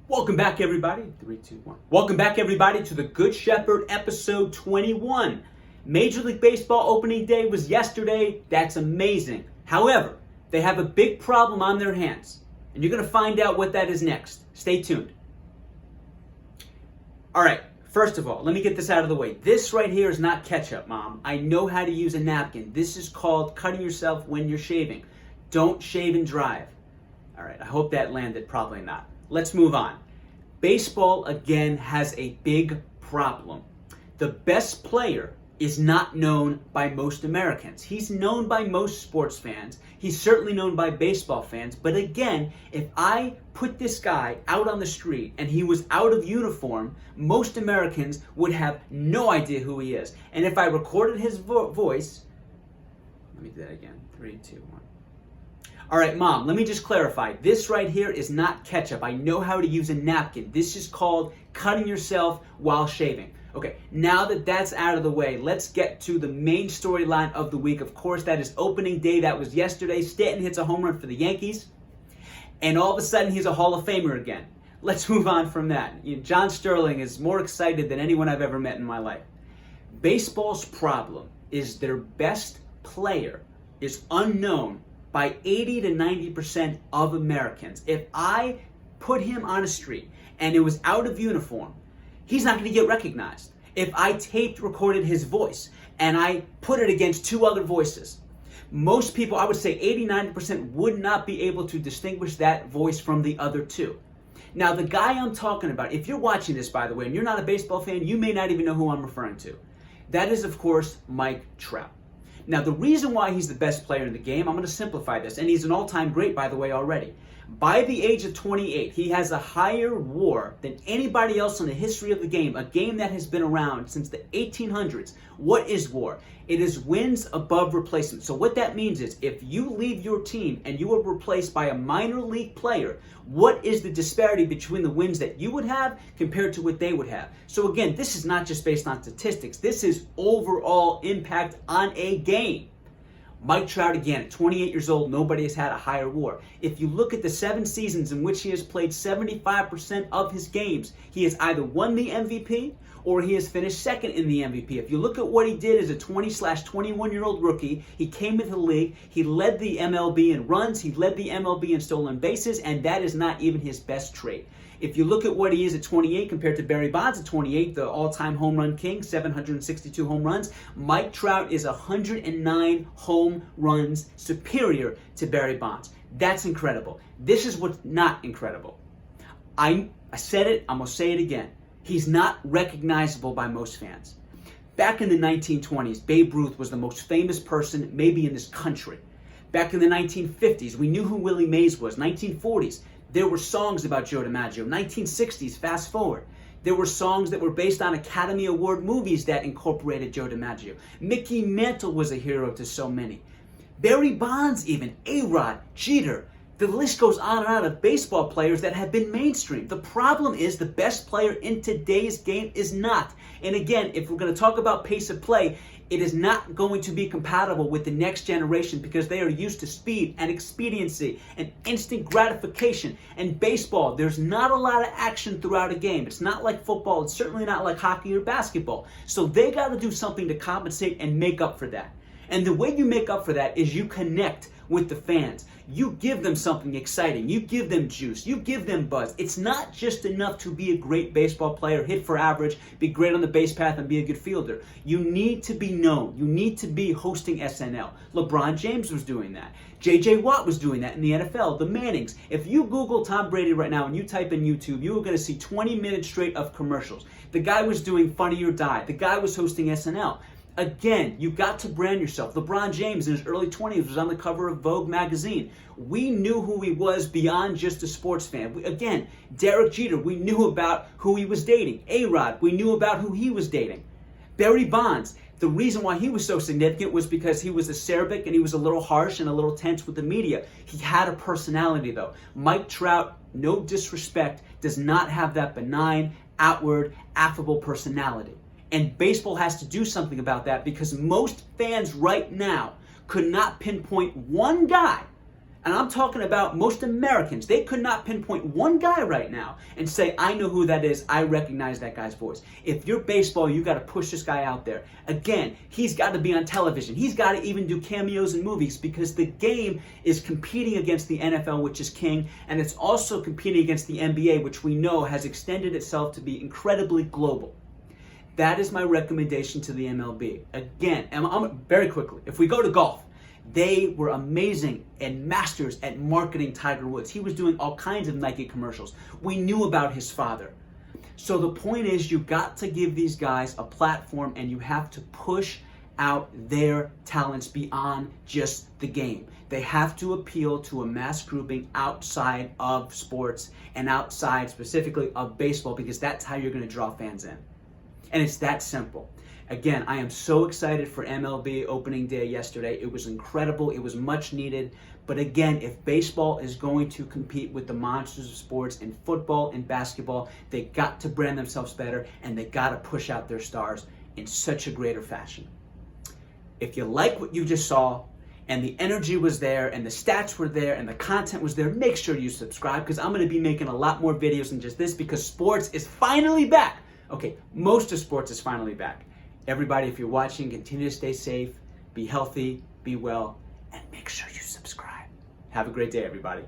Welcome back, everybody. 3, 2, 1. Welcome back, everybody, to the Good Shepherd episode 21. Major League Baseball opening day was yesterday. That's amazing. However, they have a big problem on their hands, and you're going to find out what that is next. Stay tuned. All right, first of all, let me get this out of the way. This right here is not ketchup, Mom. I know how to use a napkin. This is called cutting yourself when you're shaving. Don't shave and drive. All right, I hope that landed. Probably not. Let's move on. Baseball, again, has a big problem. The best player is not known by most Americans. He's known by most sports fans. He's certainly known by baseball fans. But again, if I put this guy out on the street and he was out of uniform, most Americans would have no idea who he is. And if I recorded his voice, let me do that again. 3, 2, 1. All right, Mom, let me just clarify. This right here is not ketchup. I know how to use a napkin. This is called cutting yourself while shaving. Okay, now that that's out of the way, let's get to the main storyline of the week. Of course, that is opening day. That was yesterday. Stanton hits a home run for the Yankees, and all of a sudden, he's a Hall of Famer again. Let's move on from that. John Sterling is more excited than anyone I've ever met in my life. Baseball's problem is their best player is unknown by 80 to 90% of Americans. If I put him on a street and it was out of uniform, he's not going to get recognized. If I recorded his voice and I put it against two other voices, most people, I would say 80-90%, would not be able to distinguish that voice from the other two. Now, the guy I'm talking about, if you're watching this, by the way, and you're not a baseball fan, you may not even know who I'm referring to. That is, of course, Mike Trout. Now, the reason why he's the best player in the game, I'm going to simplify this, and he's an all-time great, by the way, already. By the age of 28, he has a higher WAR than anybody else in the history of the game, a game that has been around since the 1800s. What is WAR? It is wins above replacement. So what that means is if you leave your team and you are replaced by a minor league player, what is the disparity between the wins that you would have compared to what they would have? So again, this is not just based on statistics. This is overall impact on a game. Mike Trout, again, at 28 years old, nobody has had a higher WAR. If you look at the 7 seasons in which he has played 75% of his games, he has either won the MVP or he has finished second in the MVP. If you look at what he did as a 20/21-year-old rookie, he came into the league, he led the MLB in runs, he led the MLB in stolen bases, and that is not even his best trait. If you look at what he is at 28 compared to Barry Bonds at 28, the all-time home run king, 762 home runs, Mike Trout is 109 home runs superior to Barry Bonds. That's incredible. This is what's not incredible. I said it, I'm going to say it again. He's not recognizable by most fans. Back in the 1920s, Babe Ruth was the most famous person maybe in this country. Back in the 1950s, we knew who Willie Mays was. 1940s, there were songs about Joe DiMaggio. 1960s, fast forward, there were songs that were based on Academy Award movies that incorporated Joe DiMaggio. Mickey Mantle was a hero to so many. Barry Bonds even, A-Rod, Jeter. The list goes on and on of baseball players that have been mainstream. The problem is the best player in today's game is not. And again, if we're going to talk about pace of play, it is not going to be compatible with the next generation because they are used to speed and expediency and instant gratification. And baseball, there's not a lot of action throughout a game. It's not like football. It's certainly not like hockey or basketball. So they got to do something to compensate and make up for that. And the way you make up for that is you connect with the fans. You give them something exciting. You give them juice. You give them buzz. It's not just enough to be a great baseball player, hit for average, be great on the base path, and be a good fielder. You need to be known. You need to be hosting SNL. LeBron James was doing that. J.J. Watt was doing that in the NFL. The Mannings. If you Google Tom Brady right now and you type in YouTube, you are going to see 20 minutes straight of commercials. The guy was doing Funny or Die. The guy was hosting SNL. Again, you got to brand yourself. LeBron James in his early 20s was on the cover of Vogue magazine. We knew who he was beyond just a sports fan. Again, Derek Jeter, we knew about who he was dating. A-Rod, we knew about who he was dating. Barry Bonds, the reason why he was so significant was because he was acerbic and he was a little harsh and a little tense with the media. He had a personality though. Mike Trout, no disrespect, does not have that benign, outward, affable personality. And baseball has to do something about that because most fans right now could not pinpoint one guy And I'm talking about most Americans. They could not pinpoint one guy right now and say, I know who that is. I recognize that guy's voice. If you're baseball, you got to push this guy out there. Again, he's got to be on television. He's got to even do cameos in movies because the game is competing against the NFL, which is king, and it's also competing against the NBA, which we know has extended itself to be incredibly global. That is my recommendation to the MLB. Again, I'm very quickly, if we go to golf, they were amazing and masters at marketing Tiger Woods. He was doing all kinds of Nike commercials. We knew about his father. So the point is, you got to give these guys a platform and you have to push out their talents beyond just the game. They have to appeal to a mass grouping outside of sports and outside specifically of baseball, because that's how you're going to draw fans in. And it's that simple. Again, I am so excited for MLB opening day yesterday. It was incredible. It was much needed. But again, if baseball is going to compete with the monsters of sports in football and basketball, they got to brand themselves better and they got to push out their stars in such a greater fashion. If you like what you just saw and the energy was there and the stats were there and the content was there, make sure you subscribe, because I'm going to be making a lot more videos than just this, because sports is finally back. Okay, most of sports is finally back. Everybody, if you're watching, continue to stay safe, be healthy, be well, and make sure you subscribe. Have a great day, everybody.